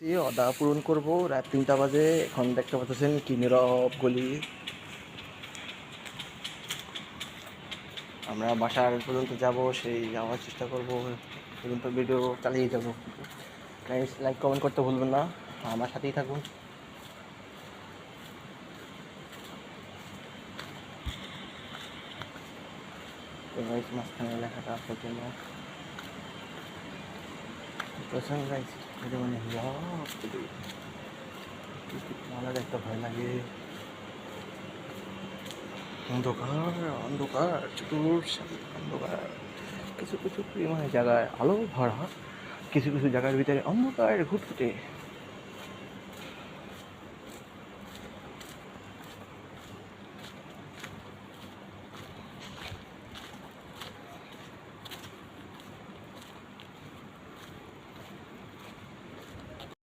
অদা পূরণ করবো, রাত 3টা বাজে। এখন দেখতে পাচ্ছেন কি নীরব গলি। আমরা বাসার পর্যন্ত যাব, সেই যাওয়ার চেষ্টা করব, পর্যন্ত ভিডিও চালিয়ে যাব। গাইস, লাইক কমেন্ট করতে ভুলবেন না, আমার সাথেই থাকুন। তো গাইস, মাঝখানে লেখাটা আপনার জন্য বুঝতেছেন গাইস, এটা মানে ভালো দেখতে ভয় লাগে। অন্ধকার অন্ধকার, চতুর সাথে অন্ধকার। কিছু কিছু মানে জায়গায় আলো ভরা, কিছু কিছু জায়গার ভিতরে অন্ধকার ঘুটঘুটে।